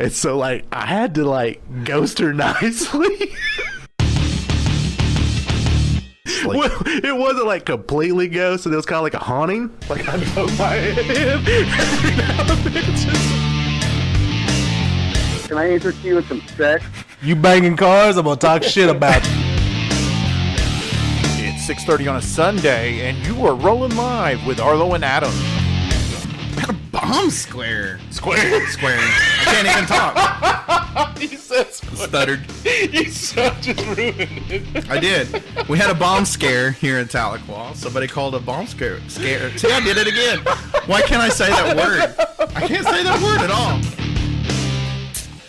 And so, like, I had to, like, ghost her nicely. Well, it wasn't, like, completely ghost, and it was kind of like a haunting. Like, I poke my head every now and then. Can I interest you in some sex? You banging cars, I'm going to talk shit about you. It's 6:30 on a Sunday, and you are rolling live with Arlow and Adam. Bomb square. Square. I can't even talk. You said square. Stuttered. You just ruined it. I did. We had a bomb scare here in Tahlequah. Somebody called a bomb scare. See, I did it again. Why can't I say that word? I can't say that word at all.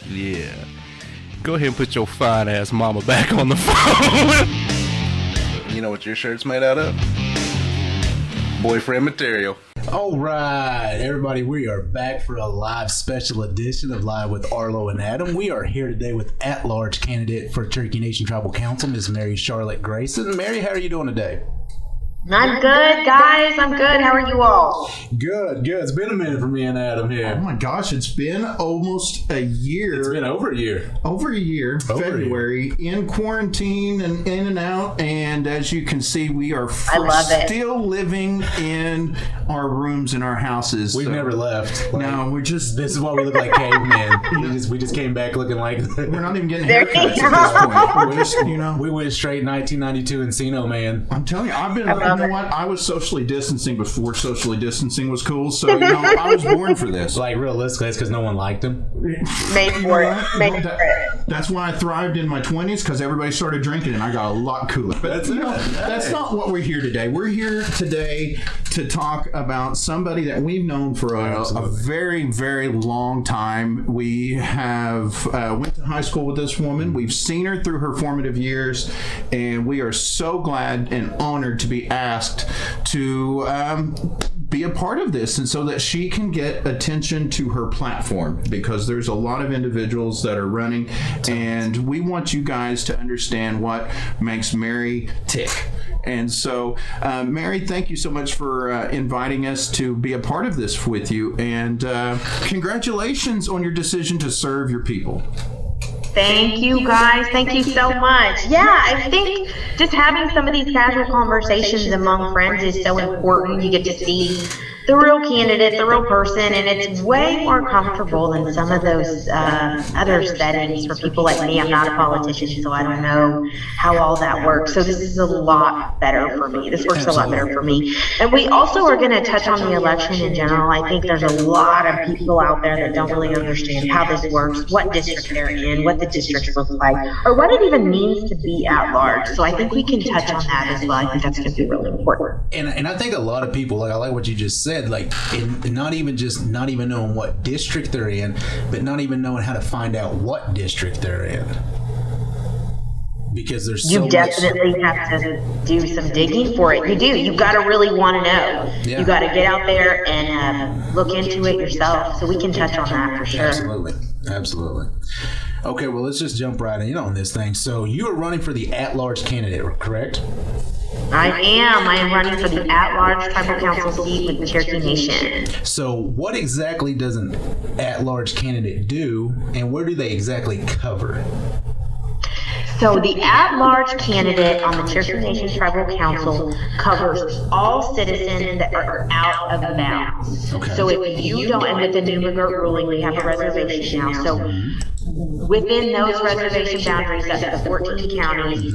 Yeah. Go ahead and put your fine ass mama back on the phone. You know what your shirt's made out of? Boyfriend material. All right, everybody, we are back for a live special edition of Live with Arlow and Adam. We are here today with at-large candidate for Cherokee Nation Tribal Council, Ms. Mary Charlotte Grayson. Mary, how are you doing today? I'm good, guys. I'm good. How are you all? Good. It's been a minute for me and Adam here. Oh my gosh, it's been almost a year. It's been over a year. February, in quarantine and in and out. And as you can see, we are still living in our rooms in our houses. We've never left. No, we're just... This is why we look like cavemen. we just came back looking like... We're not even getting haircuts at this point. We went straight 1992 Encino, man. I'm telling you, I've been... You know what? I was socially distancing before socially distancing was cool, so I was born for this. Like, realistically, it's because no one liked him. Made for it. That's why I thrived in my 20s, because everybody started drinking, and I got a lot cooler. But that's not what we're here today. We're here today to talk about somebody that we've known for a very, very long time. We have went to high school with this woman. We've seen her through her formative years, and we are so glad and honored to be asked to be a part of this, and so that she can get attention to her platform, because there's a lot of individuals that are running, and we want you guys to understand what makes Mary tick. And so, Mary, thank you so much for inviting us to be a part of this with you, and congratulations on your decision to serve your people. Thank you, guys. Thank you so much. Yeah, I think just having some of these casual conversations among friends is so important. You get to see the real candidate, the real person, and it's way more comfortable than some of those other settings for people like me. I'm not a politician, so I don't know how all that works. So this is a lot better for me. This works a lot better for me. And we also are going to touch on the election in general. I think there's a lot of people out there that don't really understand how this works, what district they're in, what the districts look like, or what it even means to be at large. So I think we can touch on that as well. I think that's going to be really important. And I think a lot of people, like, I like what you just said, like, not even knowing what district they're in, but not even knowing how to find out what district they're in. Because there's so much. You definitely have to do some digging for it. You do. You got to really want to know. Yeah. You got to get out there and look into it yourself. So we can touch on that for sure. Absolutely. Okay, well, let's just jump right in on this thing. So you are running for the at-large candidate, correct? I am. I am running for the at-large tribal council seat with the Cherokee Nation. So what exactly does an at-large candidate do, and where do they exactly cover? So the at-large candidate on the Cherokee Nation Tribal Council covers all citizens that are out of bounds. Okay. So if you don't, and with the new McGirt ruling, we have a reservation now. So within those reservation boundaries, that's the 14 counties,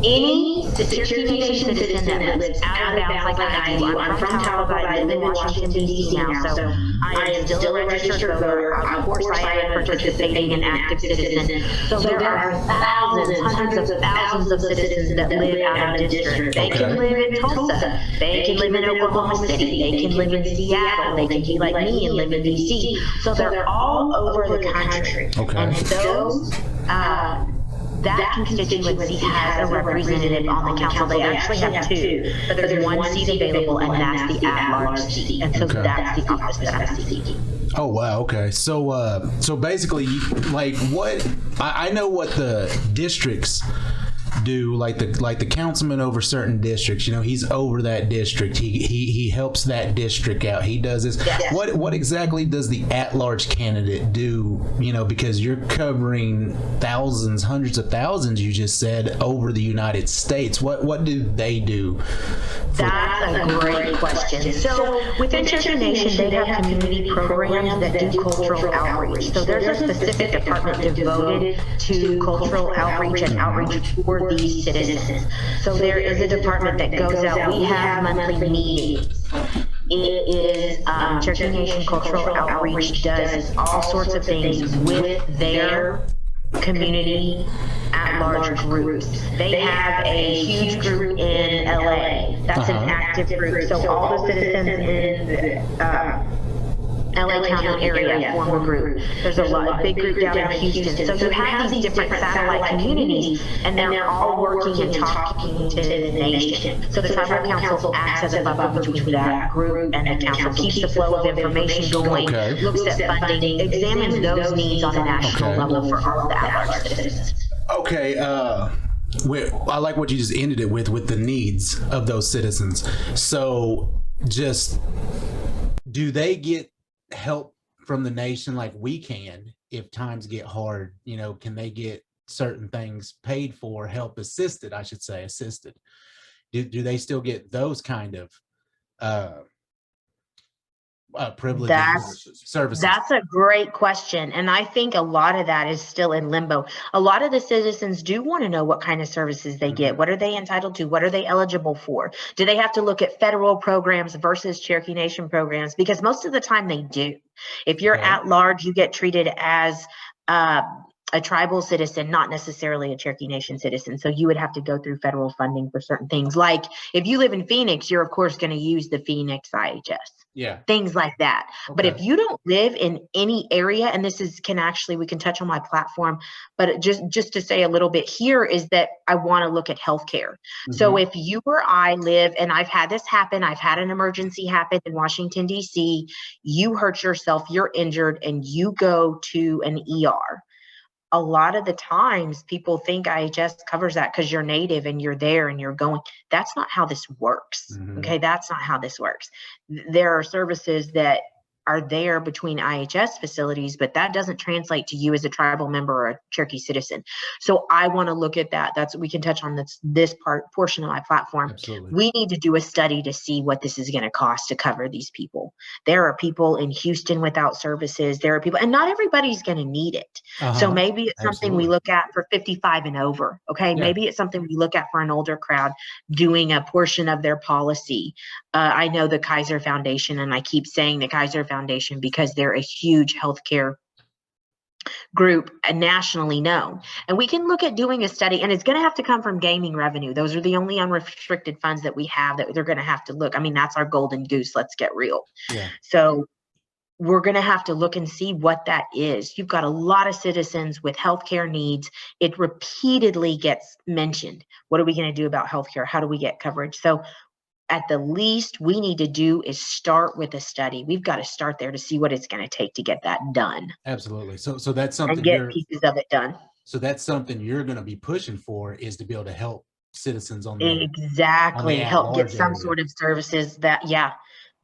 any Cherokee Nation citizen that lives out of bounds like I do. I'm from Tahlequah, I live in Washington, D.C. now, so I am still a registered voter. Of course, I am participating in active citizen. So there are hundreds of thousands of citizens that live out of district. They can live in Tulsa. They can live in Oklahoma City. They can live in Seattle. They can be like me and live in D.C. So they're all over the country. And those that constituency has a representative on the council. They actually have two, but there's one seat available, and that's the at-large seat. And so that's the office that I'm seeking. Oh wow, okay. So basically, like, what I know what the districts do, like the councilman over certain districts, he's over that district. He helps that district out. He does this. Yes. What exactly does the at-large candidate do? Because you're covering thousands, hundreds of thousands, you just said, over the United States. What do they do? That's a great question. So within Cherokee Nation, they have community programs that do cultural outreach. So there's a specific department devoted to cultural outreach and outreach for these citizens. So there is a department that goes out. We have monthly meetings. It is Cherokee Nation Cultural Outreach does all sorts of things with their community at-large groups. They have a huge group in LA. That's an active group. So all the citizens in the LA County area form a group. There's a big group down in Houston. So you have these different satellite communities, and they're all working and talking to the nation. So the Tribal Council acts as a buffer between that group and the council, keeps the flow of information going, looks at funding, examines those needs on a national level for all of the at-large citizens. Okay, I like what you just ended it with the needs of those citizens. So just, do they get help from the nation like we can if times get hard? Can they get certain things paid for, assisted do they still get those kind of privileges, services? That's a great question, and I think a lot of that is still in limbo. A lot of the citizens do want to know what kind of services they get. What are they entitled to? What are they eligible for? Do they have to look at federal programs versus Cherokee Nation programs? Because most of the time they do. If you're at large, you get treated as a tribal citizen, not necessarily a Cherokee Nation citizen. So you would have to go through federal funding for certain things. Like if you live in Phoenix, you're of course going to use the Phoenix IHS. Yeah. Things like that. Okay. But if you don't live in any area, and this is we can touch on my platform, but just to say a little bit here is that I want to look at healthcare. So if you or I live, and I've had this happen, I've had an emergency happen in Washington, D.C., you hurt yourself, you're injured, and you go to an ER. A lot of the times people think IHS covers that because you're native and you're there and you're going. That's not how this works. Okay, that's not how this works. There are services that are there between IHS facilities, but that doesn't translate to you as a tribal member or a Cherokee citizen. So I want to look at that. We can touch on this portion of my platform. Absolutely. We need to do a study to see what this is going to cost to cover these people. There are people in Houston without services. There are people, and not everybody's going to need it. So maybe it's something we look at for 55 and over. Okay. Maybe it's something we look at for an older crowd, doing a portion of their policy. I know the Kaiser Foundation, and I keep saying the Kaiser Foundation because they're a huge healthcare group, nationally known. And we can look at doing a study, and it's going to have to come from gaming revenue. Those are the only unrestricted funds that we have that they're going to have to look. I mean, that's our golden goose. Let's get real. Yeah. So we're going to have to look and see what that is. You've got a lot of citizens with healthcare needs. It repeatedly gets mentioned. What are we going to do about healthcare? How do we get coverage? So at the least we need to do is start with a study. We've got to start there to see what it's going to take to get that done. Absolutely. So that's something, and get pieces of it done. So that's something you're going to be pushing for, is to be able to help citizens on the help get some sort of services that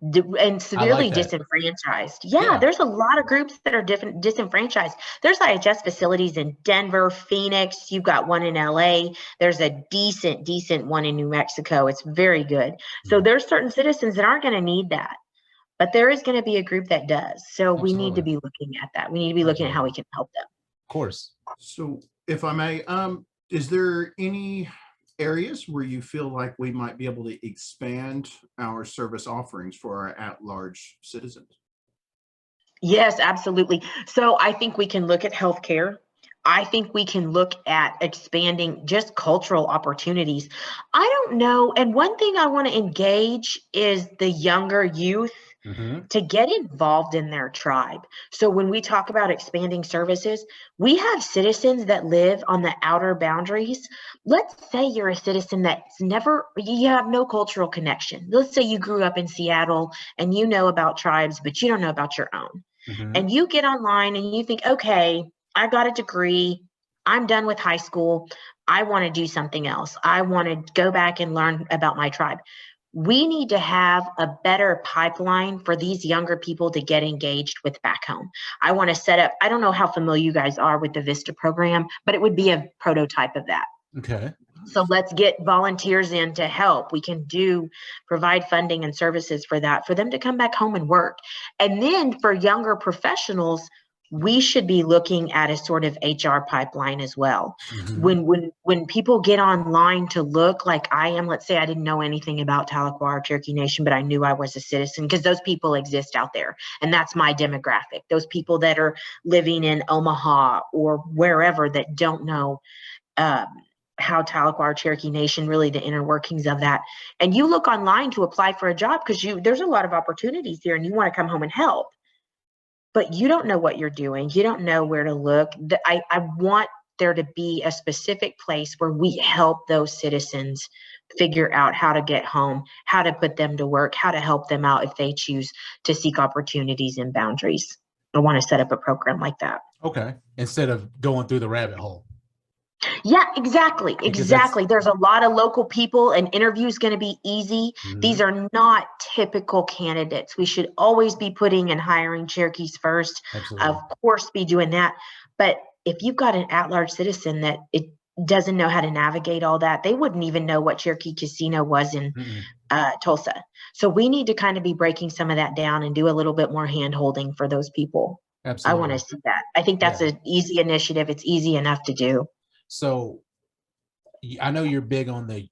and severely disenfranchised. There's a lot of groups that are disenfranchised. There's IHS facilities in Denver, Phoenix. You've got one in LA. There's a decent one in New Mexico. It's very good. So there's certain citizens that aren't going to need that, but there is going to be a group that does. So we need to be looking at that. We need to be looking at how we can help them. Of course. So if I may, is there any areas where you feel like we might be able to expand our service offerings for our at-large citizens? Yes, absolutely. So I think we can look at healthcare. I think we can look at expanding just cultural opportunities. I don't know. And one thing I want to engage is the younger youth to get involved in their tribe. So when we talk about expanding services, we have citizens that live on the outer boundaries. Let's say you're a citizen you have no cultural connection. Let's say you grew up in Seattle and you know about tribes, but you don't know about your own. And you get online and you think, okay, I got a degree. I'm done with high school. I want to do something else. I want to go back and learn about my tribe. We need to have a better pipeline for these younger people to get engaged with back home. I want to set up, I don't know how familiar you guys are with the VISTA program, but it would be a prototype of that. Okay. So let's get volunteers in to help. We can provide funding and services for that, for them to come back home and work. And then for younger professionals, we should be looking at a sort of HR pipeline as well. When people get online to look like I am, let's say I didn't know anything about Tahlequah or Cherokee Nation, but I knew I was a citizen, because those people exist out there. And that's my demographic. Those people that are living in Omaha or wherever that don't know how Tahlequah or Cherokee Nation, really the inner workings of that. And you look online to apply for a job because there's a lot of opportunities here and you want to come home and help. But you don't know what you're doing. You don't know where to look. I want there to be a specific place where we help those citizens figure out how to get home, how to put them to work, how to help them out if they choose to seek opportunities and boundaries. I want to set up a program like that. Okay. Instead of going through the rabbit hole. Yeah, exactly. Exactly. There's a lot of local people, and interview's going to be easy. These are not typical candidates. We should always be putting and hiring Cherokees first. Absolutely. Of course, be doing that. But if you've got an at-large citizen that it doesn't know how to navigate all that, they wouldn't even know what Cherokee Casino was in Tulsa. So we need to kind of be breaking some of that down and do a little bit more hand-holding for those people. Absolutely. I want to see that. I think that's an easy initiative. It's easy enough to do. So I know you're big on the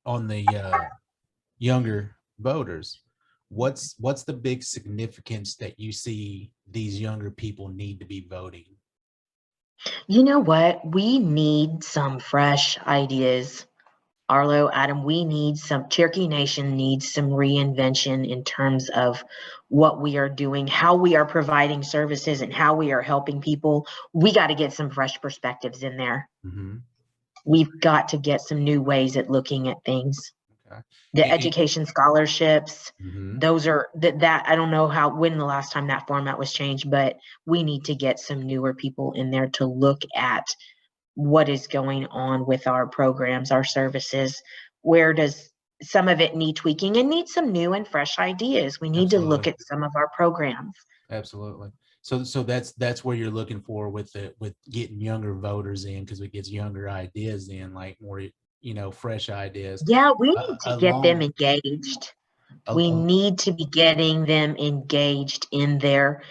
younger voters. What's the big significance that you see these younger people need to be voting? You know what? We need some fresh ideas. Arlo, Adam, Cherokee Nation needs some reinvention in terms of what we are doing, how we are providing services, and how we are helping people. We got to get some fresh perspectives in there. We've got to get some new ways at looking at things. Okay. The education scholarships, those are that I don't know when the last time that format was changed, but we need to get some newer people in there to look at what is going on with our programs, our services. Where does some of it need tweaking and need some new and fresh ideas? We need to look at some of our programs. Absolutely. So that's where you're looking for with getting younger voters in, because it gets younger ideas in, like more, fresh ideas. Yeah, we need to get them engaged. We need to be getting them engaged in their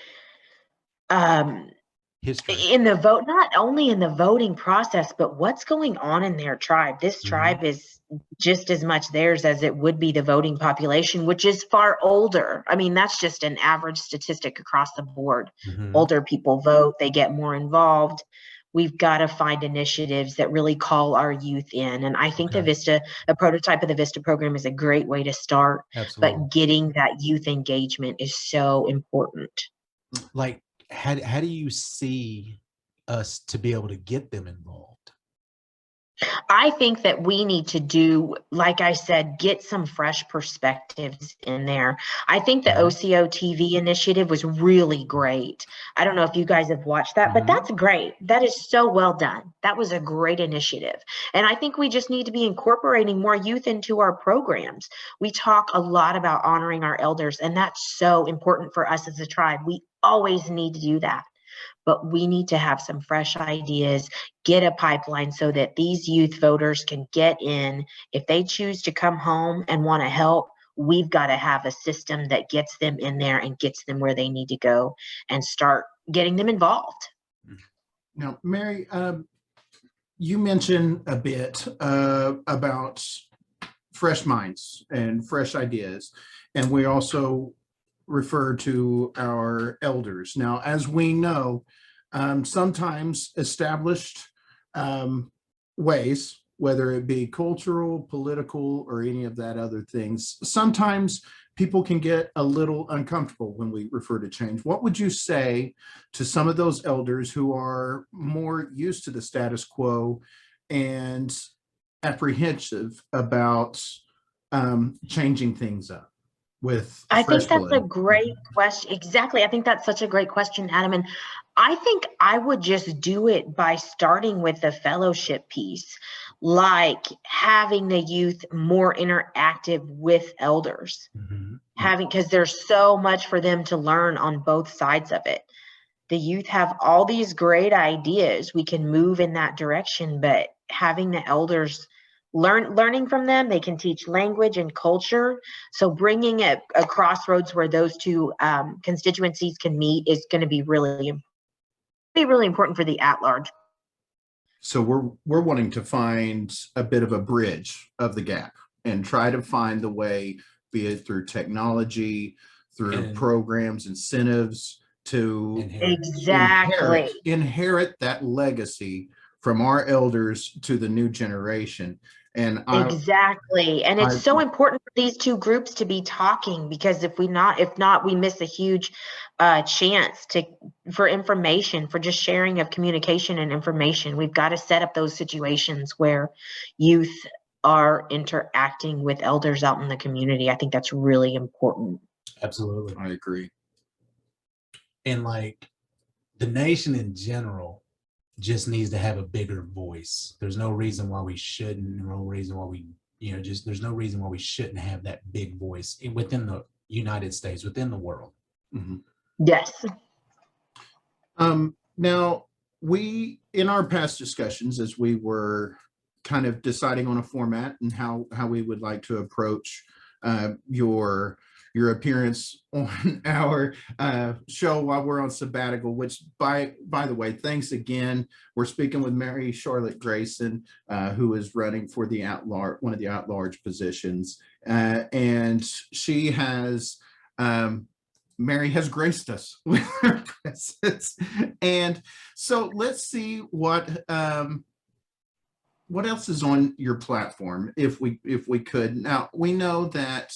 history, in the vote, not only in the voting process, but what's going on in their tribe. This tribe is just as much theirs as it would be the voting population, which is far older. I mean, that's just an average statistic across the board. Older people vote, they get more involved. We've got to find initiatives that really call our youth in. And I think a prototype of the VISTA program is a great way to start. Absolutely. But getting that youth engagement is so important. Like, how do you see us to be able to get them involved? I think that we need to do, like I said, get some fresh perspectives in there. I think the OCO TV initiative was really great. I don't know if you guys have watched that, but that's great. That is so well done. That was a great initiative. And I think we just need to be incorporating more youth into our programs. We talk a lot about honoring our elders, and that's so important for us as a tribe. We always need to do that. But we need to have some fresh ideas, get a pipeline so that these youth voters can get in. If they choose to come home and want to help, we've got to have a system that gets them in there and gets them where they need to go and start getting them involved. Now, Mary, you mentioned a bit about fresh minds and fresh ideas, and we also refer to our elders. Now, as we know, sometimes established ways, whether it be cultural, political, or any of that other things, sometimes people can get a little uncomfortable when we refer to change. What would you say to some of those elders who are more used to the status quo and apprehensive about changing things up? with I fresh think that's a blood? great question. Exactly. I think that's such a great question, Adam. And I think I would just do it by starting with the fellowship piece, like having the youth more interactive with elders, because there's so much for them to learn on both sides of it. The youth have all these great ideas. We can move in that direction, but having the elders learning from them, they can teach language and culture. So bringing a crossroads where those two constituencies can meet is going to be really important for the at-large. So we're wanting to find a bit of a bridge of the gap and try to find the way, be it through technology, through programs, incentives, to Exactly. inherit that legacy from our elders to the new generation. And Exactly. And it's so important for these two groups to be talking, because if not, we miss a huge chance for information, for just sharing of communication and information. We've got to set up those situations where youth are interacting with elders out in the community. I think that's really important. Absolutely. I agree. And like the nation in general just needs to have a bigger voice. There's no reason why we shouldn't, no reason why we, there's no reason why we shouldn't have that big voice within the United States, within the world. Mm-hmm. Yes. Now, in our past discussions, as we were kind of deciding on a format and how we would like to approach your appearance on our show while we're on sabbatical, which by the way, thanks again. We're speaking with Mary Charlotte Grayson, who is running for the one of the at-large positions. And she has, Mary has graced us with her presence. And so let's see what else is on your platform, if we could. Now, we know that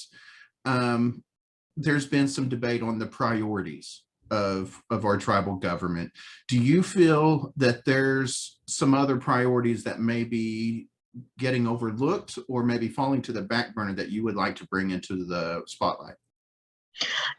there's been some debate on the priorities of our tribal government. Do you feel that there's some other priorities that may be getting overlooked or maybe falling to the back burner that you would like to bring into the spotlight?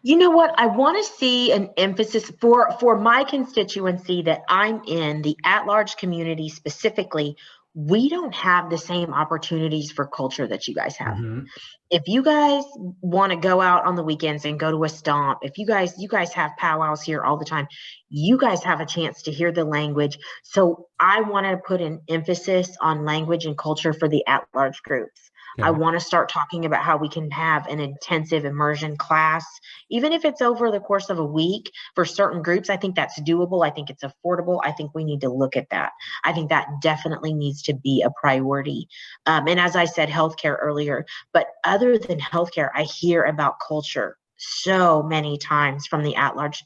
You know what? I want to see an emphasis for my constituency that I'm in, the at-large community specifically. We don't have the same opportunities for culture that you guys have. Mm-hmm. If you guys want to go out on the weekends and go to a stomp, if you guys have powwows here all the time, you guys have a chance to hear the language. So I want to put an emphasis on language and culture for the at-large groups. Okay. I want to start talking about how we can have an intensive immersion class, even if it's over the course of a week for certain groups. I think that's doable. I think it's affordable. I think we need to look at that. I think that definitely needs to be a priority. And as I said, healthcare earlier, but other than healthcare, I hear about culture so many times from the at-large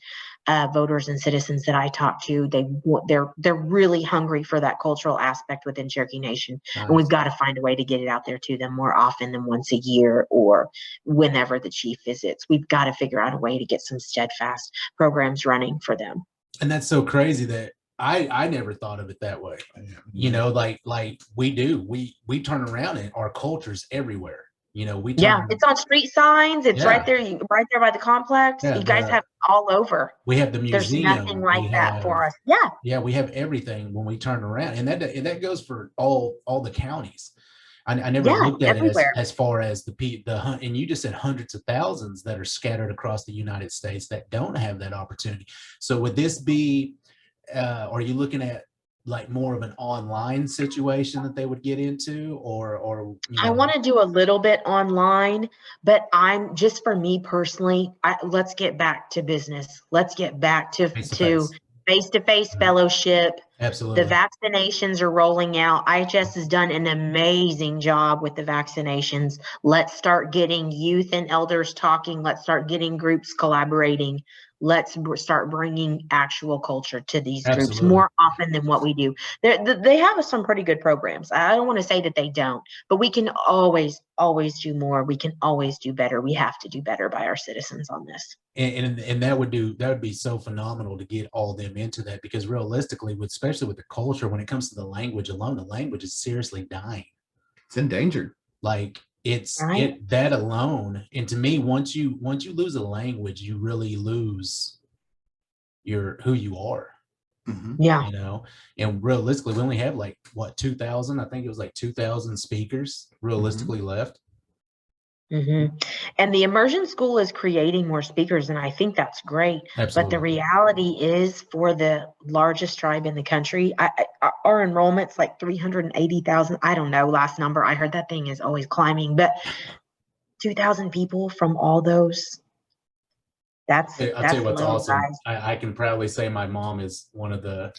voters and citizens that I talk to. They're really hungry for that cultural aspect within Cherokee Nation. Nice. And we've got to find a way to get it out there to them more often than once a year or whenever the chief visits. We've got to figure out a way to get some steadfast programs running for them. And that's so crazy that I never thought of it that way. Like we do. We turn around and our culture's everywhere. It's on street signs. It's right there by the complex. You guys have it all over. We have the museum. There's nothing like that for us. Yeah, we have everything when we turn around, and that goes for all the counties. I never looked at it as far as the hunt. And you just said hundreds of thousands that are scattered across the United States that don't have that opportunity. So would this be? Are you looking at like more of an online situation that they would get into, or I want to do a little bit online, but I'm just, for me personally, let's get back to business. Let's get back to face-to-face fellowship. Absolutely. The vaccinations are rolling out. IHS has done an amazing job with the vaccinations. Let's start getting youth and elders talking. Let's start getting groups collaborating. Let's start bringing actual culture to these groups more often than what we do. They have some pretty good programs. I don't want to say that they don't, but we can always do more. We can always do better. We have to do better by our citizens on this. And that would be so phenomenal to get all them into that, because realistically, especially with the culture, when it comes to the language alone, the language is seriously dying. It's endangered. Like Right. that alone. And to me, once you lose a language, you really lose who you are. Yeah. You know, and realistically, we only have like what 2,000. I think it was like 2,000 speakers realistically left. And the immersion school is creating more speakers, and I think that's great. But the Absolutely. reality is, for the largest tribe in the country, our enrollment's like 380,000. I don't know, last number I heard, that thing is always climbing, but 2,000 people from all those. I'll tell you what's Low, awesome. guys. I can proudly say my mom is one of the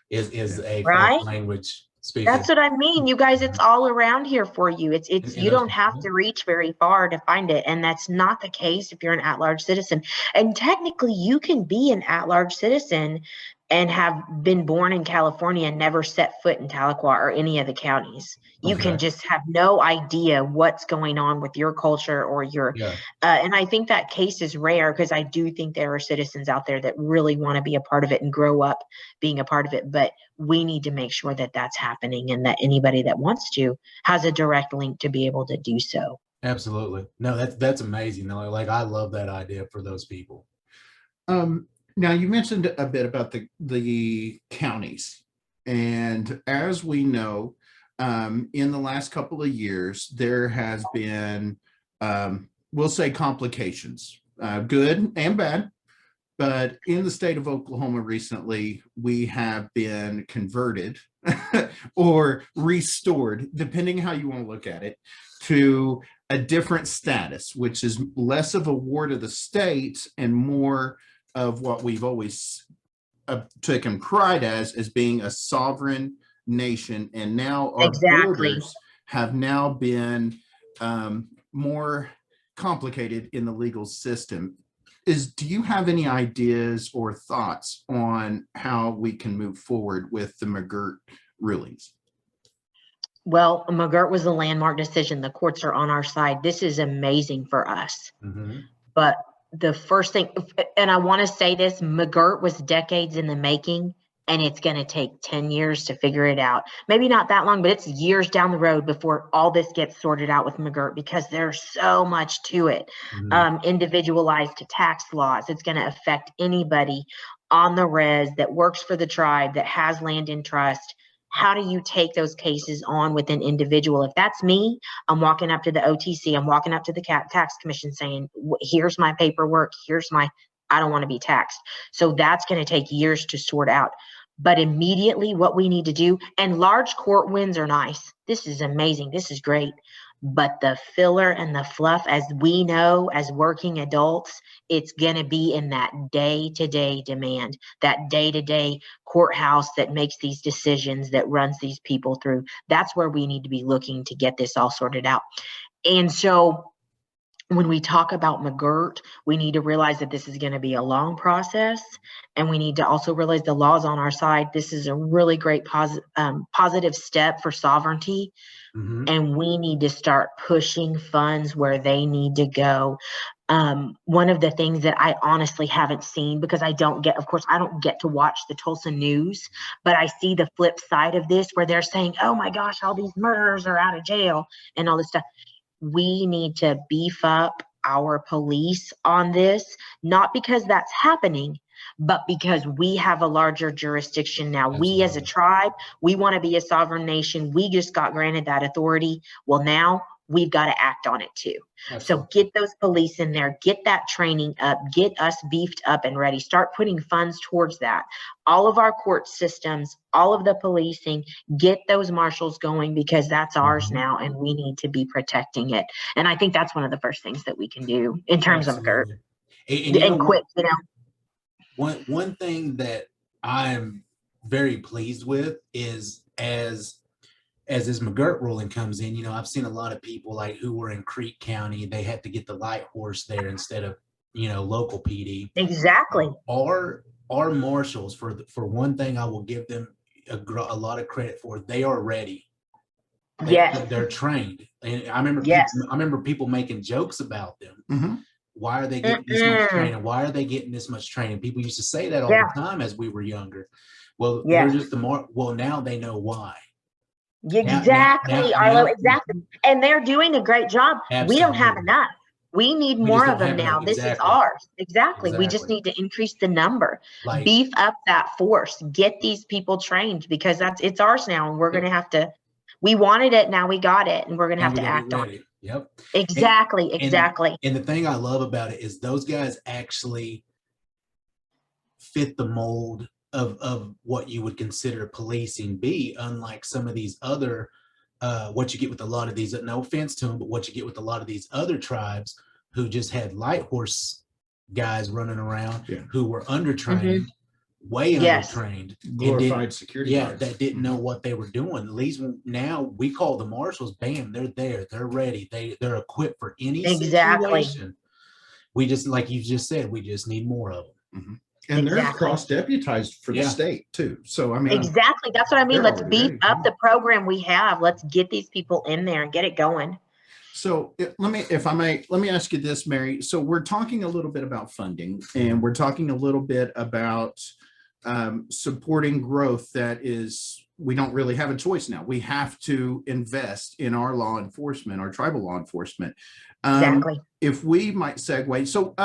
is a Right? foreign language speaker. That's what I mean. You guys, it's all around here for you. It's And you those- don't have to reach very far to find it. And that's not the case if you're an at-large citizen. And technically you can be an at-large citizen and have been born in California and never set foot in Tahlequah or any of the counties. You can just have no idea what's going on with your culture or your and I think that case is rare, because I do think there are citizens out there that really want to be a part of it and grow up being a part of it. But we need to make sure that that's happening, and that anybody that wants to has a direct link to be able to do so. Absolutely. No, that's amazing. No, like I love that idea for those people. Now you mentioned a bit about the counties, and as we know, in the last couple of years, there has been, we'll say, complications, good and bad. But in the state of Oklahoma recently, we have been converted or restored, depending how you want to look at it, to a different status, which is less of a ward of the state and more of what we've always taken pride as being a sovereign nation. And now our borders have now been more complicated in the legal system. Do you have any ideas or thoughts on how we can move forward with the McGirt rulings? Well, McGirt was a landmark decision. The courts are on our side. This is amazing for us. But the first thing, and I want to say this, McGirt was decades in the making, and it's going to take 10 years to figure it out. Maybe not that long, but it's years down the road before all this gets sorted out with McGirt, because there's so much to it. Individualized tax laws. It's going to affect anybody on the res that works for the tribe, that has land in trust. How do you take those cases on with an individual? If that's me, I'm walking up to the OTC, I'm walking up to the tax commission saying, here's my paperwork, I don't want to be taxed. So that's going to take years to sort out. But immediately what we need to do, and large court wins are nice. This is amazing. This is great. But the filler and the fluff, as we know, as working adults, it's going to be in that day-to-day demand, that day-to-day courthouse that makes these decisions, that runs these people through. That's where we need to be looking to get this all sorted out. And so when we talk about McGirt, we need to realize that this is going to be a long process, and we need to also realize the law's on our side. This is a really great positive step for sovereignty, and we need to start pushing funds where they need to go. One of the things that I honestly haven't seen, because I don't get to watch the Tulsa news, but I see the flip side of this where they're saying, oh my gosh, all these murderers are out of jail and all this stuff. We need to beef up our police on this, not because that's happening, but because we have a larger jurisdiction now. Absolutely. We as a tribe, we want to be a sovereign nation. We just got granted that authority. Well, now we've got to act on it too. Absolutely. So get those police in there, get that training up, get us beefed up and ready. Start putting funds towards that. All of our court systems, all of the policing, get those marshals going, because that's ours now, and we need to be protecting it. And I think that's one of the first things that we can do in terms of McGirt. And quick, One thing that I'm very pleased with is as this McGirt ruling comes in, I've seen a lot of people like who were in Creek County, they had to get the light horse there instead of, local PD. Exactly. Our marshals, for one thing, I will give them a lot of credit for. They are ready. They're trained. And I remember people making jokes about them. Why are they getting this much training? Why are they getting this much training? People used to say that all the time as we were younger. Well, they're just well, now they know why. Exactly, Arlo, exactly. And they're doing a great job. We don't have Absolutely. enough. We need We just more don't of them have enough. now. This is Exactly. ours. Exactly. We just Exactly. need to increase the number, Like, beef up that force, get these people trained because it's ours now. And we're going to have to, we wanted it. Now we got it and we're going to now have we to gotta act get on ready. it. Yep. Exactly. And, Exactly. and the thing I love about it is those guys actually fit the mold of what you would consider policing be, unlike some of these other what you get with a lot of these, no offense to them, but what you get with a lot of these other tribes who just had light horse guys running around who were undertrained, way Yes. undertrained, Glorified security guards. that didn't know what they were doing. These now we call the marshals, bam, they're there, they're ready, they're equipped for any Exactly. situation. We just, like you just said, we just need more of them. And they're Exactly. cross-deputized for the state too. So I mean, Exactly. That's what I mean. they're Let's already beef ready. up the program we have. Let's get these people in there and get it going. So if I may, let me ask you this, Mary. So we're talking a little bit about funding, and we're talking a little bit about supporting growth that is, we don't really have a choice now. We have to invest in our law enforcement, our tribal law enforcement. Exactly. If we might segue, so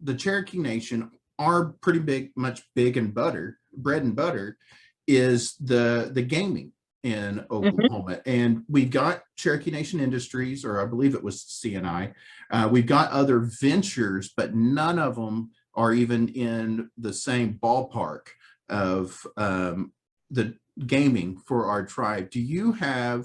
the Cherokee Nation, are pretty much bread and butter is the gaming in Oklahoma. And we've got Cherokee Nation Industries, or I believe it was CNI. We've got other ventures, but none of them are even in the same ballpark of the gaming for our tribe. Do you have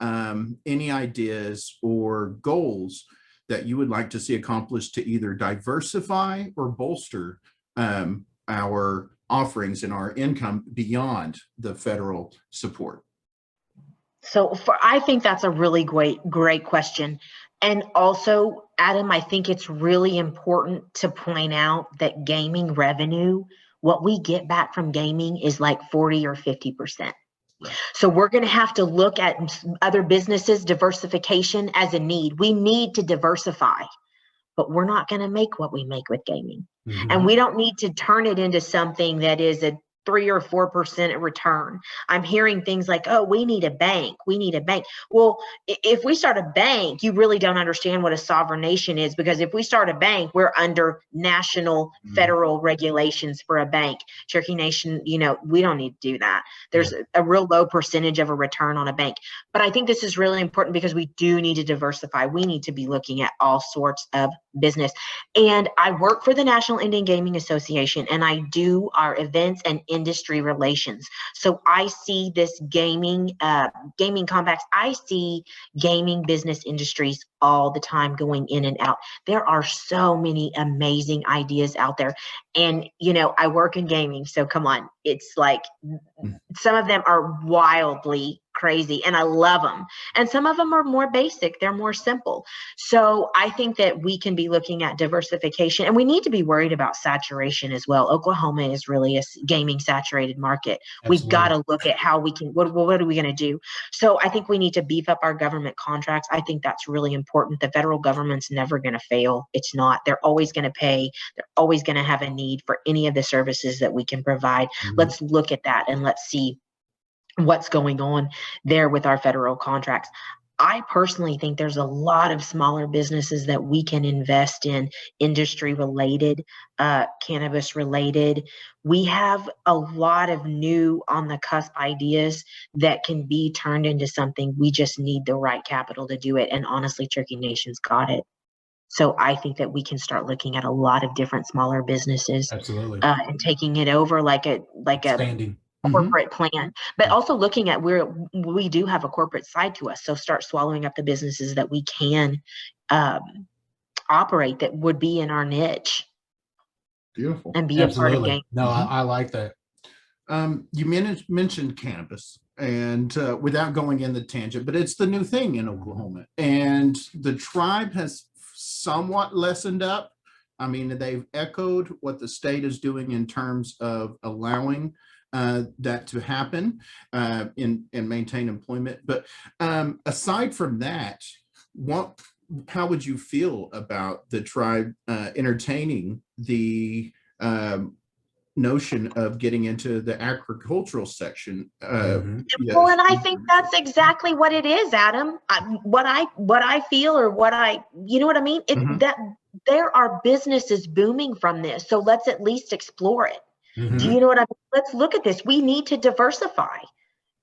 any ideas or goals that you would like to see accomplished to either diversify or bolster our offerings and our income beyond the federal support? So I think that's a really great question. And also, Adam, I think it's really important to point out that gaming revenue, what we get back from gaming is like 40 or 50%. So we're going to have to look at other businesses, diversification as a need. We need to diversify, but we're not going to make what we make with gaming. And we don't need to turn it into something that is a 3 or 4% return. I'm hearing things like, oh, we need a bank. We need a bank. Well, if we start a bank, you really don't understand what a sovereign nation is, because if we start a bank, we're under national federal regulations for a bank. Cherokee Nation, we don't need to do that. There's a real low percentage of a return on a bank. But I think this is really important because we do need to diversify. We need to be looking at all sorts of business. And I work for the National Indian Gaming Association, and I do our events and industry relations. So I see this gaming compacts. I see gaming business industries all the time going in and out. There are so many amazing ideas out there. And, I work in gaming, so come on. It's like some of them are wildly crazy and I love them. And some of them are more basic. They're more simple. So I think that we can be looking at diversification, and we need to be worried about saturation as well. Oklahoma is really a gaming saturated market. Absolutely. We've got to look at how we can, what are we going to do? So I think we need to beef up our government contracts. I think that's really important. The federal government's never going to fail. It's not. They're always going to pay. They're always going to have a need for any of the services that we can provide. Let's look at that and let's see what's going on there with our federal contracts. I personally think there's a lot of smaller businesses that we can invest in, industry related, cannabis related. We have a lot of new on the cusp ideas that can be turned into something. We just need the right capital to do it. And honestly, Cherokee Nation's got it. So I think that we can start looking at a lot of different smaller businesses, Absolutely. And taking it over like a Expanding. corporate plan, but also looking at where we do have a corporate side to us. So start swallowing up the businesses that we can operate that would be in our niche. Beautiful. And be a part of game. No, I like that. You mentioned cannabis, and without going in the tangent, but it's the new thing in Oklahoma, and the tribe has somewhat lessened up. I mean, they've echoed what the state is doing in terms of allowing that to happen and maintain employment. But aside from that, how would you feel about the tribe entertaining the notion of getting into the agricultural section. Yes. Well, and I think that's exactly what it is, Adam. What I feel, or you know what I mean? That there are businesses booming from this. So let's at least explore it. Do you know what I mean? Let's look at this. We need to diversify.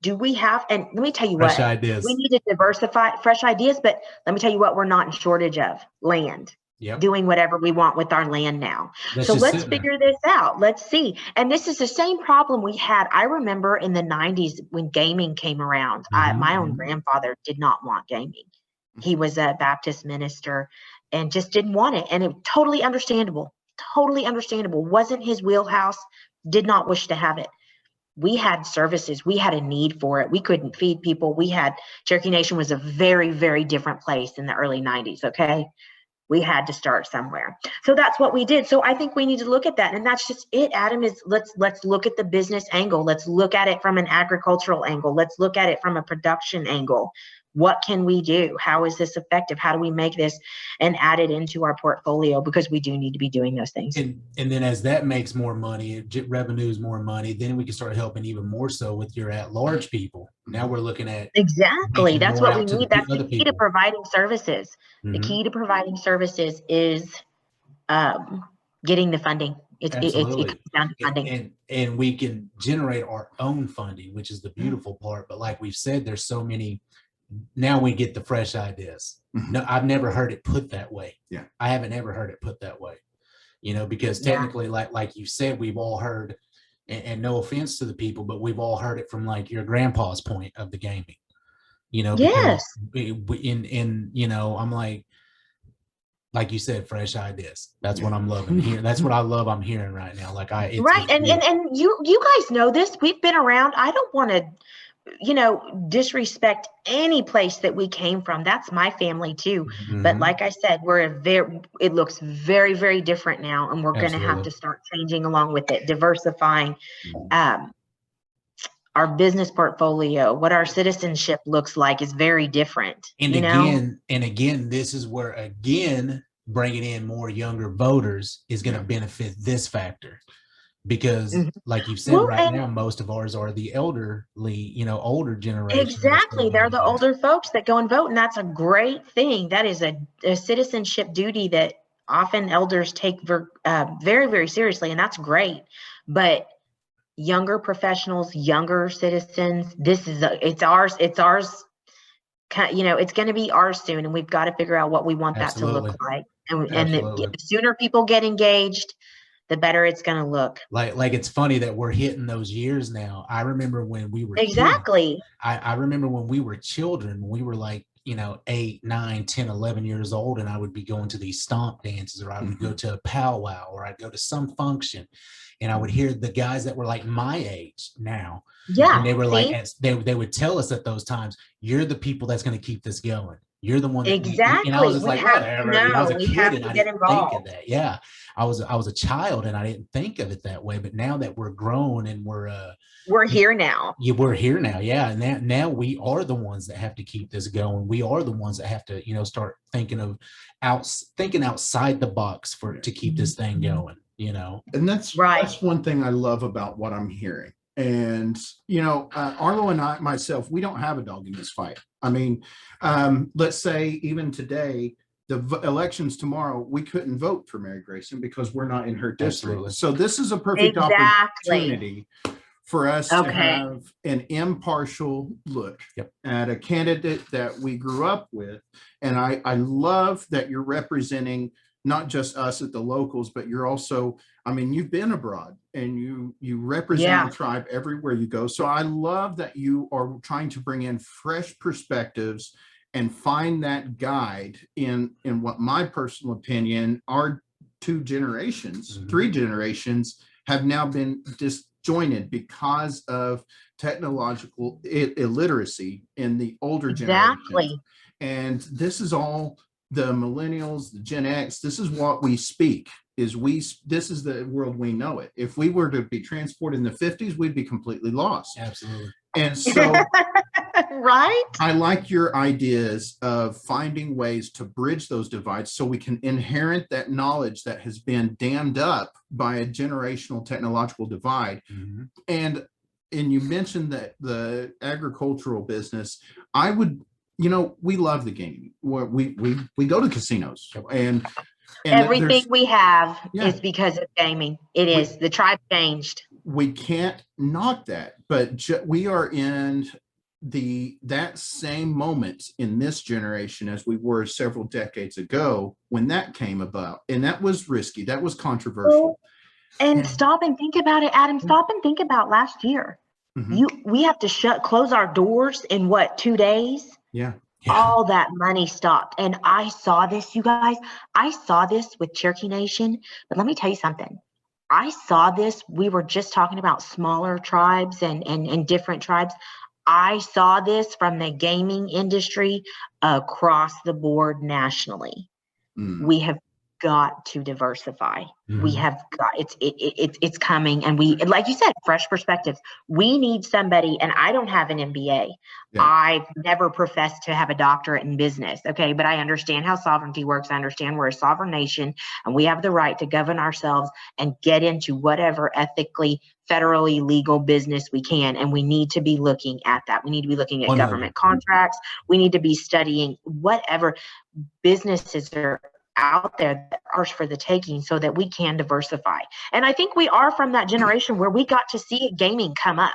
Do we have, and let me tell you Fresh what, ideas. we need to diversify fresh ideas, but let me tell you what, we're not in shortage of land. Yep. Doing whatever we want with our land now. That's so just let's sitting there. figure this out. Let's see. And this is the same problem we had. I remember in the 90s when gaming came around, my own grandfather did not want gaming. He was a Baptist minister and just didn't want it. And it totally understandable, wasn't his wheelhouse, did not wish to have it. We had services. We had a need for it. We couldn't feed people. Cherokee Nation was a very, very different place in the early 90s. Okay. We had to start somewhere. So that's what we did. So I think we need to look at that. And that's just it, Adam, is let's look at the business angle. Let's look at it from an agricultural angle. Let's look at it from a production angle. What can we do? How is this effective? How do we make this and add it into our portfolio? Because we do need to be doing those things. And then as that makes more money, revenues more money, then we can start helping even more so with your at-large people. Now we're looking at exactly. That's what we need. That's the key to providing services. The key to providing services is getting the funding. It comes down to funding. And we can generate our own funding, which is the beautiful part. But like we've said, there's so many. Now we get the fresh ideas. No, I've never heard it put that way. Yeah, I haven't ever heard it put that way. Because technically, like you said, we've all heard, and no offense to the people, but we've all heard it from like your grandpa's point of the gaming. Yes. I'm like you said, fresh ideas. That's what I'm loving here. That's what I love. I'm hearing right now. And you guys know this. We've been around. I don't want to, disrespect any place that we came from. That's my family too. But like I said, it looks very, very different now, and we're going to have to start changing along with it, diversifying our business portfolio. What our citizenship looks like is very different. And again, this is where bringing in more younger voters is going to benefit this factor. Because like you've said, now, most of ours are the elderly, older generation. Exactly. They're the older folks that go and vote. And that's a great thing. That is a citizenship duty that often elders take very, very seriously. And that's great. But younger professionals, younger citizens, it's ours. It's going to be ours soon. And we've got to figure out what we want that to look like. And the sooner people get engaged, the better it's going to look. Like it's funny that we're hitting those years now. I remember when we were exactly. I remember when we were children, we were like, 8, 9, 10, 11 years old, and I would be going to these stomp dances, or I would go to a powwow, or I'd go to some function, and I would hear the guys that were like my age now. Yeah. And they were like, they would tell us at those times, you're the people that's going to keep this going. You're the one. Exactly. And I was just like, whatever. I was a kid and I didn't think of that. Yeah. I was a child and I didn't think of it that way. But now that we're grown and we're here now. Yeah, we're here now. Yeah. And now we are the ones that have to keep this going. We are the ones that have to, start thinking outside the box to keep this thing going, And that's one thing I love about what I'm hearing. And, Arlo and myself, we don't have a dog in this fight. I mean, let's say even today, the elections tomorrow, we couldn't vote for Mary Grayson because we're not in her district. Absolutely. So this is a perfect opportunity for us to have an impartial look at a candidate that we grew up with. And I love that you're representing not just us at the locals, but you're also, you've been abroad and you represent a tribe everywhere you go. So I love that you are trying to bring in fresh perspectives and find that guide in what my personal opinion, our 2 generations, 3 generations have now been disjointed because of technological illiteracy in the older generation. And this is all the millennials, the Gen X, this is what we speak. This is the world we know it. If we were to be transported in the 50s, we'd be completely lost. Absolutely. And so Right? I like your ideas of finding ways to bridge those divides so we can inherit that knowledge that has been dammed up by a generational technological divide. Mhm. And you mentioned that the agricultural business, I would, we love the gaming. We go to casinos and Everything there's, we have Yeah. is because of gaming. It is. The tribe changed. we can't knock that, but we are in that same moment in this generation as we were several decades ago when that came about, and that was risky, that was controversial. And stop and think about it, Adam. Stop and think about last year. Mhm. We have to close our doors in 2 days? Yeah. All that money stopped. And I saw this, you guys. I saw this with Cherokee Nation. But let me tell you something. I saw this. We were just talking about smaller tribes and different tribes. I saw this from the gaming industry across the board nationally. We have got to diversify. We have got it's coming, and we, like you said, fresh perspectives. We need somebody, and I don't have an MBA. Yeah. I've never professed to have a doctorate in business, okay, but I understand how sovereignty works. I understand we're a sovereign nation and we have the right to govern ourselves and get into whatever ethically, federally legal business we can, and we need to be looking at that. We need to be looking at government contracts. We need to be studying whatever businesses are out there that are for the taking so that we can diversify. And I think we are from that generation where we got to see gaming come up.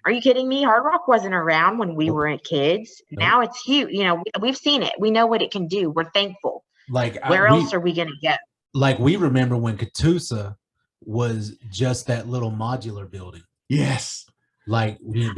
Are you kidding me? Hard Rock wasn't around when we were kids. Now it's huge. We've seen it. We know what it can do. We're thankful. Where else are we going to go? Like, we remember when Catoosa was just that little modular building. Yes. Like, we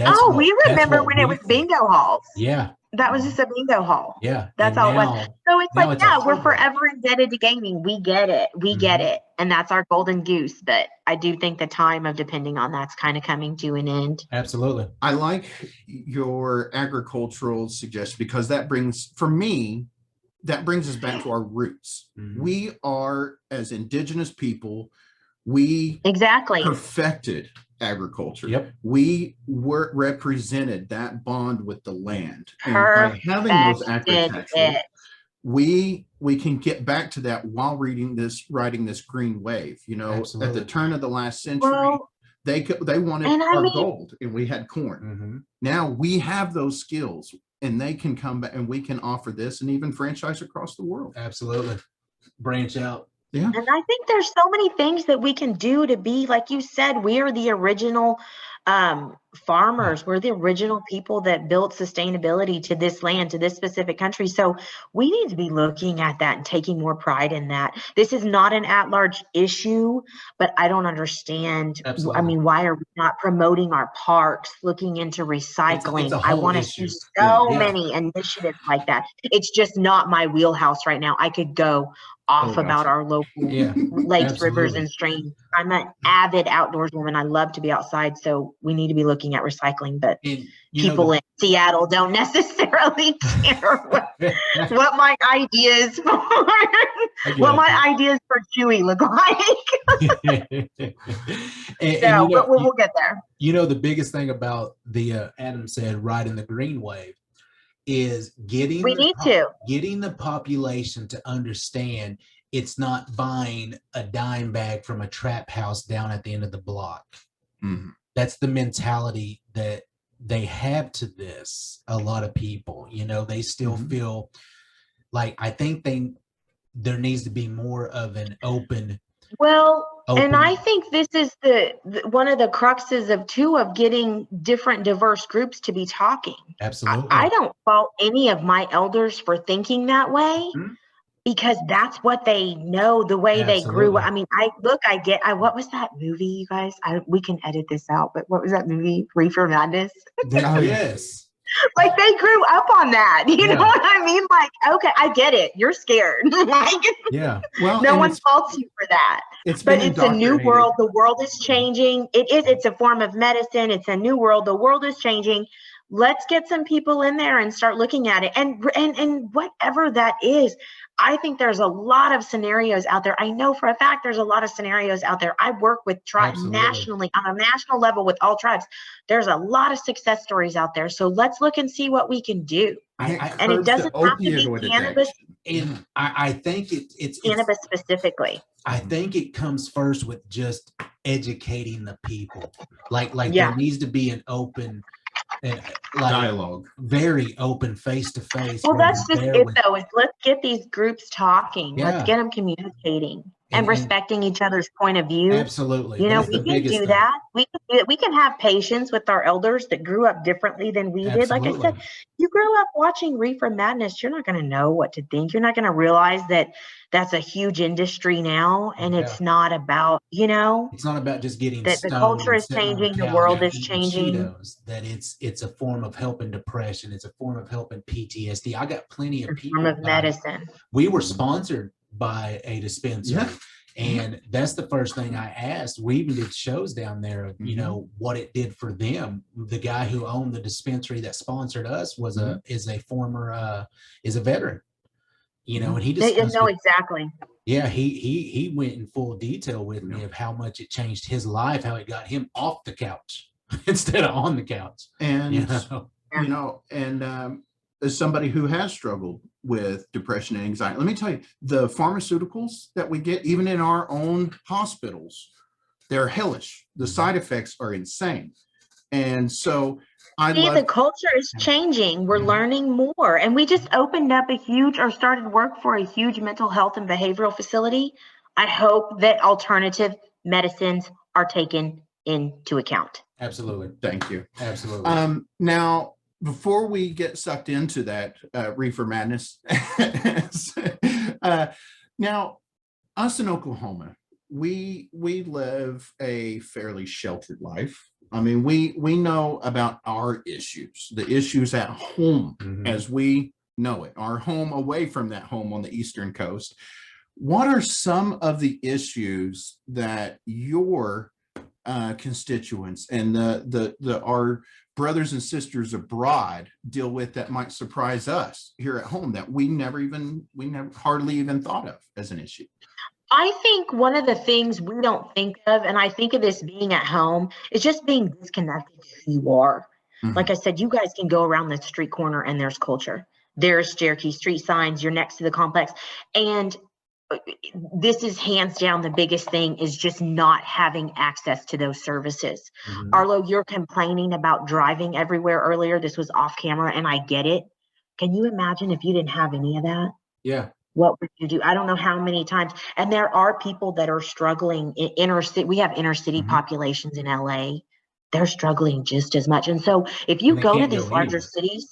remember when it was bingo halls. Yeah. That was just a bingo hall. Yeah. That's all it was. So it's like, we're forever indebted to gaming. We get it. We get it. And that's our golden goose. But I do think the time of depending on that's kind of coming to an end. Absolutely. I like your agricultural suggestion because that brings us back to our roots. We are, as indigenous people, we perfected agriculture. Yep. We were represented that bond with the land. And by having those agriculture, we can get back to that while riding this green wave. Absolutely. At the turn of the last century, they wanted our gold, and we had corn. Now we have those skills, and they can come back, and we can offer this and even franchise across the world. Absolutely. Branch out. Yeah. And I think there's so many things that we can do to be, like you said, we are the original farmers. We're the original people that built sustainability to this land, to this specific country. So we need to be looking at that and taking more pride in that. This is not an at-large issue, but I don't understand. Absolutely. I mean, why are we not promoting our parks, looking into recycling? It's a I whole want to issue. see so many initiatives like that. It's just not my wheelhouse right now. I could go off about our local lakes, rivers, and streams. I'm an avid outdoors woman. I love to be outside. So we need to be looking at recycling, but people in Seattle don't necessarily care what my ideas for Chewy look like. But we'll get there. The biggest thing about the Adam said, riding the green wave, is getting the population to understand it's not buying a dime bag from a trap house down at the end of the block. That's the mentality that they have to this. A lot of people, they still feel like, I think there needs to be more of an open. And I think this is the one of the cruxes of getting different diverse groups to be talking. Absolutely. I don't fault any of my elders for thinking that way because that's what they know, the way they grew up. I mean, what was that movie, you guys? We can edit this out, but what was that movie? Reefer Madness? Oh, yes. Like, they grew up on that. You know what I mean? Like, okay, I get it. You're scared. Well, no one faults you for that. But it's a new world. The world is changing. It's a form of medicine. It's a new world. The world is changing. let's get some people in there and start looking at it. And whatever that is, I think there's a lot of scenarios out there. I know for a fact there's a lot of scenarios out there. I work with tribes nationally, on a national level with all tribes. There's a lot of success stories out there. So let's look and see what we can do. And it doesn't have to be cannabis. And I think it's cannabis specifically. I think it comes first with just educating the people. Like there needs to be an open and dialogue, very open, face to face. Well, that's just it, though. Is let's get these groups talking. Yeah. Let's get them communicating and respecting each other's point of view. Absolutely, you know, we can do that. We can do it. We can have patience with our elders that grew up differently than we did. Like I said, you grew up watching Reefer Madness. You're not going to know what to think. You're not going to realize that that's a huge industry now, and it's not about, you know, it's not about just getting that the culture is changing, the world is changing. That it's a form of helping depression. It's a form of helping PTSD. I got plenty of people. Form of medicine. We were sponsored by a dispensary. And that's the first thing I asked. We even did shows down there, you know, what it did for them. The guy who owned the dispensary that sponsored us was is a veteran, you know, and he just know exactly. Yeah, he went in full detail with me of how much it changed his life, how it got him off the couch instead of on the couch. And you know, and as somebody who has struggled with depression and anxiety, let me tell you, the pharmaceuticals that we get, even in our own hospitals, they're hellish. The side effects are insane. And so the culture is changing. We're learning more. And we just opened up started work for a huge mental health and behavioral facility. I hope that alternative medicines are taken into account. Absolutely. Thank you. Absolutely. Now, before we get sucked into that reefer madness, now us in Oklahoma, we live a fairly sheltered life. I mean, we know about our issues, the issues at home as we know it, our home away from that home on the Eastern Coast. What are some of the issues that your constituents and our brothers and sisters abroad deal with that might surprise us here at home that we never hardly even thought of as an issue? I think one of the things we don't think of, and I think of this being at home, is just being disconnected to who you are. Like I said, you guys can go around the street corner and there's culture. There's Cherokee street signs. You're next to the complex. And this is hands down the biggest thing, is just not having access to those services. Arlo, you're complaining about driving everywhere earlier. This was off camera, and I get it. Can you imagine if you didn't have any of that? Yeah. What would you do? I don't know how many times. And there are people that are struggling in inner city. We have inner city populations in LA. They're struggling just as much. And so if you go to these larger cities,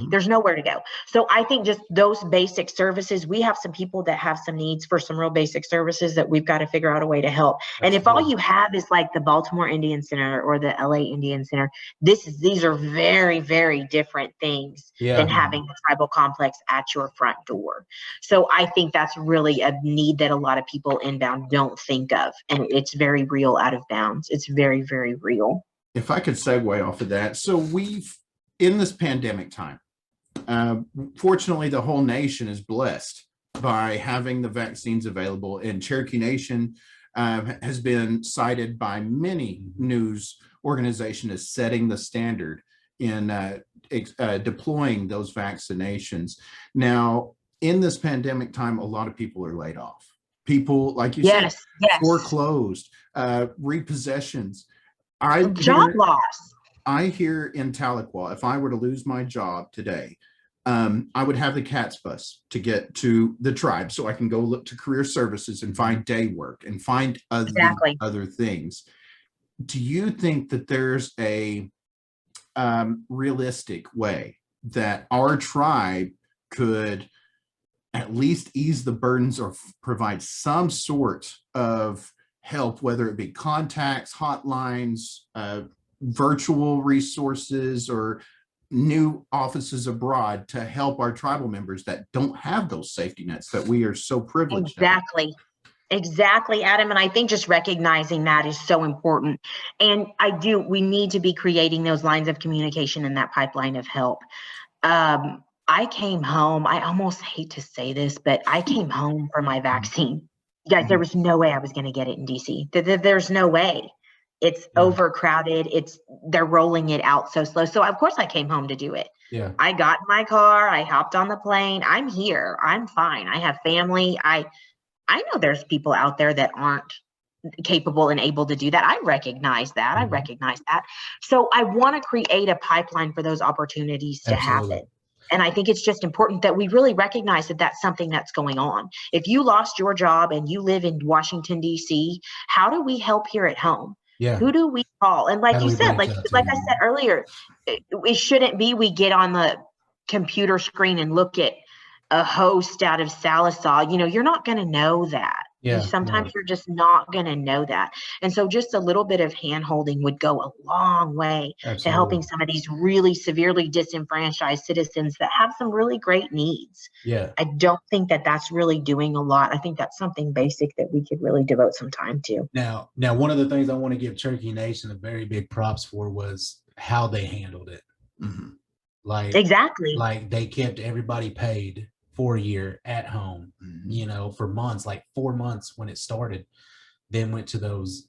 there's nowhere to go. So I think just those basic services, we have some people that have some needs for some real basic services that we've got to figure out a way to help. And if all you have is like the Baltimore Indian Center or the LA Indian Center, these are very, very different things than having the tribal complex at your front door. So I think that's really a need that a lot of people inbound don't think of. And it's very real out of bounds. It's very, very real. If I could segue off of that. So in this pandemic time, fortunately, the whole nation is blessed by having the vaccines available, and Cherokee Nation has been cited by many news organizations as setting the standard in deploying those vaccinations. Now, in this pandemic time, a lot of people are laid off. People, like you said, foreclosed, repossessions. Job loss. I hear in Tahlequah, if I were to lose my job today, I would have the CATS bus to get to the tribe so I can go look to career services and find day work and find other things. Do you think that there's a realistic way that our tribe could at least ease the burdens or provide some sort of help, whether it be contacts, hotlines, virtual resources, or new offices abroad to help our tribal members that don't have those safety nets that we are so privileged? Exactly. Exactly, Adam. And I think just recognizing that is so important. And we need to be creating those lines of communication and that pipeline of help. I came home. I almost hate to say this, but I came home for my vaccine. You guys, there was no way I was going to get it in DC. There's no way. It's overcrowded. They're rolling it out so slow. So of course I came home to do it. Yeah. I got in my car. I hopped on the plane. I'm here. I'm fine. I have family. I know there's people out there that aren't capable and able to do that. I recognize that. I recognize that. So I want to create a pipeline for those opportunities to happen. And I think it's just important that we really recognize that that's something that's going on. If you lost your job and you live in Washington, D.C., how do we help here at home? Yeah. Who do we call? And like you said, like I said earlier, it shouldn't be we get on the computer screen and look at a host out of Salisaw. You're not going to know that. Sometimes you're just not going to know that. And so just a little bit of hand-holding would go a long way to helping some of these really severely disenfranchised citizens that have some really great needs. Yeah. I don't think that that's really doing a lot. I think that's something basic that we could really devote some time to. Now, one of the things I want to give Cherokee Nation a very big props for was how they handled it. Exactly. Like they kept everybody paid for a year at home, for months, like 4 months when it started, then went to those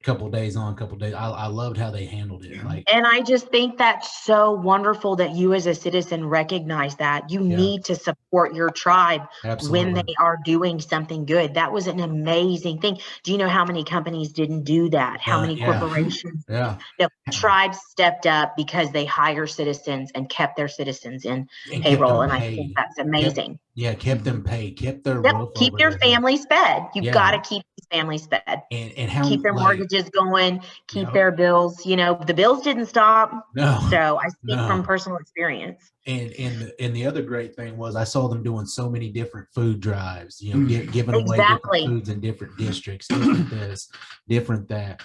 couple days on, couple days. I loved how they handled it. And I just think that's so wonderful that you as a citizen recognize that you need to support your tribe when they are doing something good. That was an amazing thing. Do you know how many companies didn't do that? How many corporations? Tribes stepped up because they hire citizens and kept their citizens in payroll. And I think that's amazing. Kept them paid, kept their keep their families fed. You've got to keep these families fed. And how keep their mortgages going, keep their bills. The bills didn't stop. No. So I speak from personal experience. And the other great thing was I saw them doing so many different food drives, giving away different foods in different districts, different this, different that.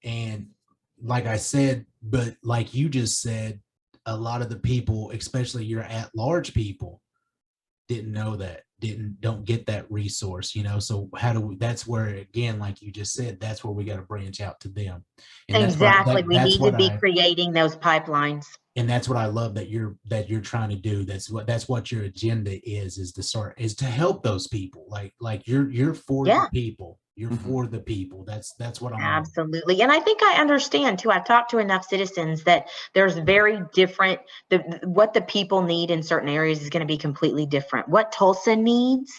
And like I said, but like you just said, a lot of the people, especially your at-large people, didn't know that, don't get that resource, so how do we, that's where, again, like you just said, that's where we got to branch out to them. And exactly. We need to be creating those pipelines. And that's what I love that you're trying to do. That's what your agenda is to help those people. Like you're for the people. You're for the people. That's what I'm absolutely. And I think I understand too. I've talked to enough citizens that there's very different, what the people need in certain areas is going to be completely different. What Tulsa needs,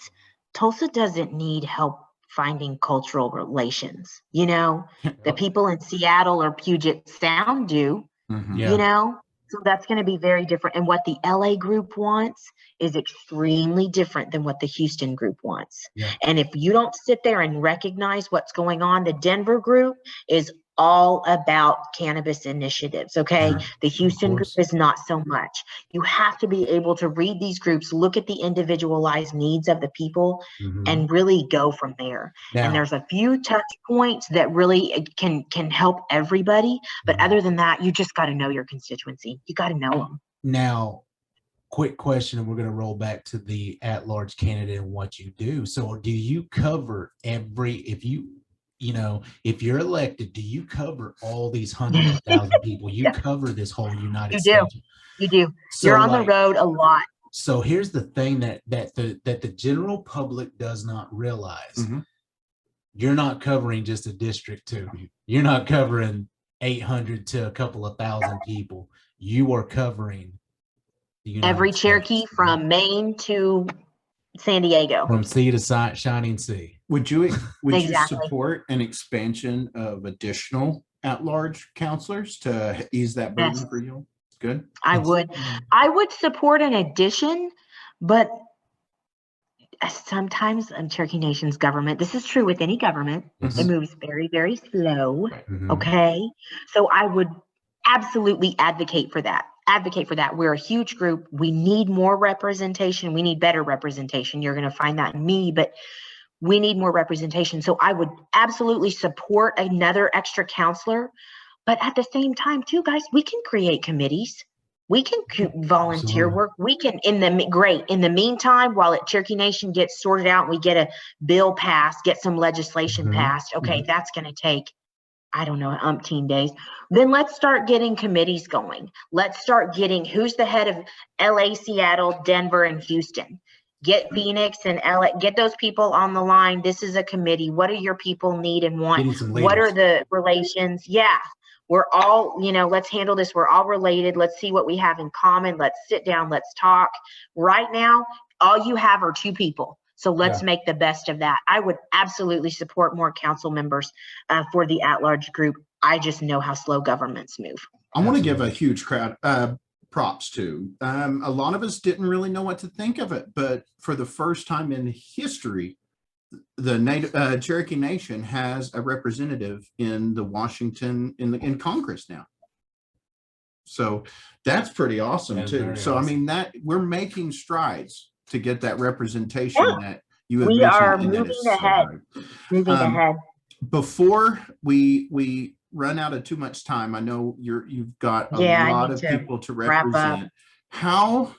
Tulsa doesn't need help finding cultural relations. The people in Seattle or Puget Sound do, so that's going to be very different. And what the LA group wants is extremely different than what the Houston group wants. And if you don't sit there and recognize what's going on, the Denver group is all about cannabis initiatives, okay? The Houston group is not so much. You have to be able to read these groups, look at the individualized needs of the people, and really go from there. And there's a few touch points that really can help everybody. But other than that, you just got to know your constituency. You got to know them. Now, quick question, and we're going to roll back to the at-large candidate and what you do. So do you cover if you're elected, do you cover all these 100,000 people? You cover this whole United States. You do. So you're on the road a lot. So here's the thing that the general public does not realize. You're not covering just a district too. You're not covering 800 to a couple of thousand people. You are covering the United every States. Cherokee from Maine to San Diego. From sea to shining sea. Would you support an expansion of additional at-large counselors to ease that burden for you? Good. I would support an addition, but sometimes Cherokee Nation's government, this is true with any government, it moves very, very slow. Okay. So I would absolutely advocate for that. We're a huge group. We need more representation. We need better representation. You're going to find that in me, but we need more representation. So I would absolutely support another extra counselor. But at the same time, too, guys, we can create committees. We can volunteer work. We can in the meantime, while Cherokee Nation gets sorted out, we get a bill passed, get some legislation passed. Okay, that's going to take, I don't know, umpteen days. Then let's start getting committees going. Let's start getting who's the head of LA, Seattle, Denver, and Houston. Get Phoenix and LA, get those people on the line. This is a committee. What do your people need and want? What are the relations? Yeah. We're all, let's handle this. We're all related. Let's see what we have in common. Let's sit down. Let's talk. Right now, all you have are 2 people. So let's make the best of that. I would absolutely support more council members for the at-large group. I just know how slow governments move. I want to give a huge props to. A lot of us didn't really know what to think of it, but for the first time in history, the Cherokee Nation has a representative in the Washington in Congress now. So that's pretty awesome too. So I mean that we're making strides to get that representation that you have. We are moving ahead. Moving ahead. Before we run out of too much time, I know you've got a lot of people to represent. How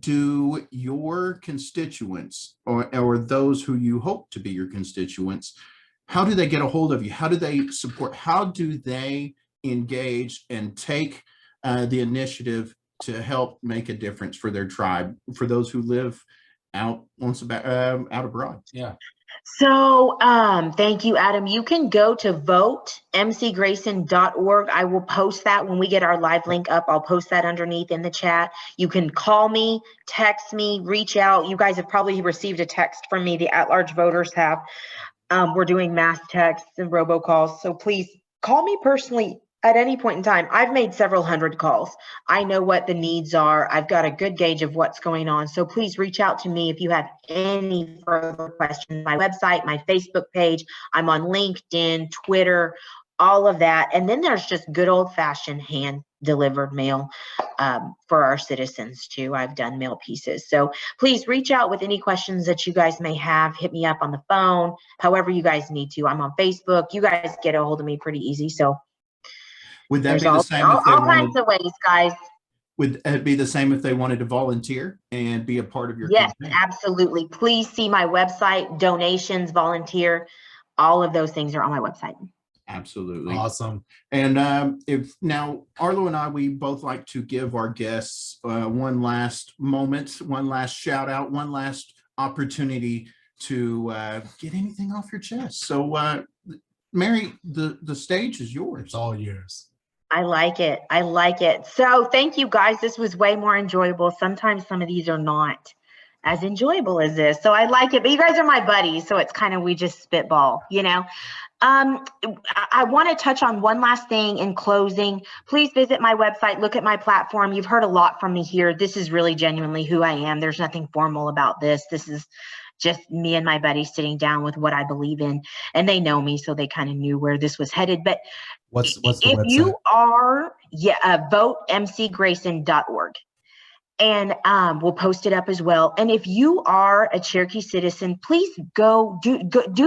do your constituents or those who you hope to be your constituents, how do they get a hold of you? How do they support? How do they engage and take the initiative to help make a difference for their tribe, for those who live out abroad? Yeah. So thank you, Adam. You can go to votemcgrayson.org. I will post that when we get our live link up. I'll post that underneath in the chat. You can call me, text me, reach out. You guys have probably received a text from me. The at-large voters have. We're doing mass texts and robocalls. So please call me personally at any point in time. I've made several hundred calls. I know what the needs are. I've got a good gauge of what's going on. So please reach out to me if you have any further questions. My website, my Facebook page, I'm on LinkedIn, Twitter, all of that. And then there's just good old-fashioned hand-delivered mail for our citizens too. I've done mail pieces. So please reach out with any questions that you guys may have. Hit me up on the phone, however you guys need to. I'm on Facebook. You guys get a hold of me pretty easy. So would that be the same if they all kinds of ways, guys. Would it be the same if they wanted to volunteer and be a part of your campaign? Absolutely. Please see my website, donations, volunteer. All of those things are on my website. Absolutely. Awesome. And if now Arlo and I, we both like to give our guests one last moment, one last shout out, one last opportunity to get anything off your chest. So Mary, the stage is yours. It's all yours. I like it. I like it. So thank you guys. This was way more enjoyable. Sometimes some of these are not as enjoyable as this. So I like it, but you guys are my buddies. So it's kind of, we just spitball, I want to touch on one last thing in closing. Please visit my website, look at my platform. You've heard a lot from me here. This is really genuinely who I am. There's nothing formal about this. This is just me and my buddies sitting down with what I believe in, and they know me, so they kind of knew where this was headed. But what's the if website? You are, votemcgrayson.org, and we'll post it up as well. And if you are a Cherokee citizen, please go do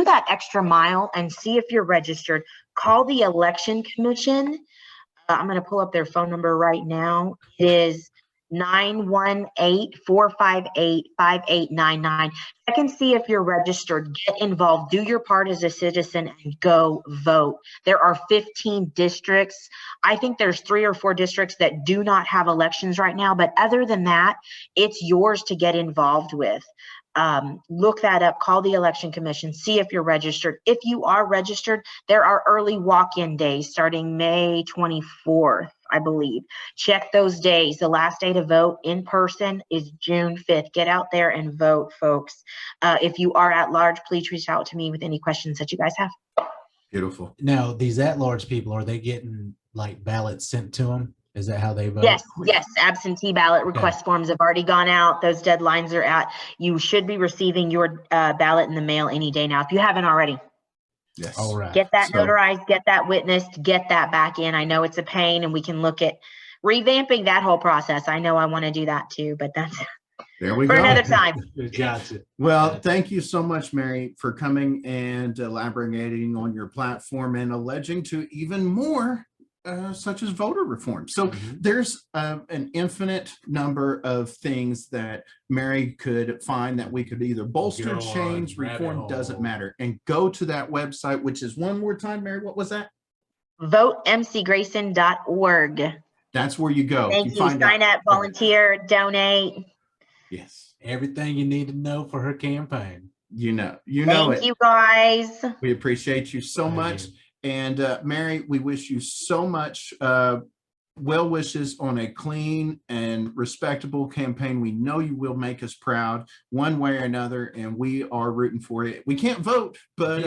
that extra mile and see if you're registered. Call the election commission. I'm going to pull up their phone number right now. It is 918-458-5899. Check and see if you're registered. Get involved. Do your part as a citizen and go vote. There are 15 districts. I think there's 3 or 4 districts that do not have elections right now, but other than that, it's yours to get involved with. Look that up, call the election commission, see if you're registered. If you are registered, there are early walk-in days starting May 24th, I believe. Check those days. The last day to vote in person is June 5th. Get out there and vote, folks. If you are at large, please reach out to me with any questions that you guys have. Beautiful. Now, these at-large people, are they getting like ballots sent to them? Is that how they vote? Yes. Absentee ballot request forms have already gone out. Those deadlines are out. You should be receiving your ballot in the mail any day now if you haven't already. Yes. All right. Get that notarized, get that witnessed, get that back in. I know it's a pain, and we can look at revamping that whole process. I know I want to do that too, but that's there we for go. another time. Gotcha. Well, thank you so much, Mary, for coming and elaborating on your platform and alleging to even more such as voter reform. So there's an infinite number of things that Mary could find that we could either bolster, Go change, on, rabbit reform, hole. doesn't matter. And go to that website, which is one more time, Mary, what was that? VoteMCGrayson.org. That's where you go. Thank you. Sign up, volunteer, donate. Yes. Everything you need to know for her campaign. You know Thank it. you guys. We appreciate you so much. And Mary, we wish you so much well wishes on a clean and respectable campaign. We know you will make us proud one way or another, and we are rooting for it. We can't vote, but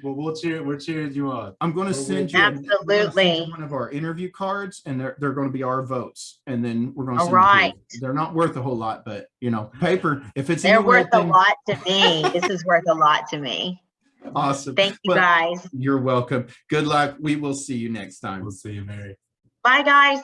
we'll cheer. We're cheering you on. I'm going to send you Absolutely. one of our interview cards, and they're going to be our votes, and then we're going to All send them to right. you. They're not worth a whole lot, but paper. If it's They're anywhere, worth a lot to me. This is worth a lot to me. Awesome. Thank you, guys. You're welcome. Good luck. We will see you next time. We'll see you, Mary. Bye, guys.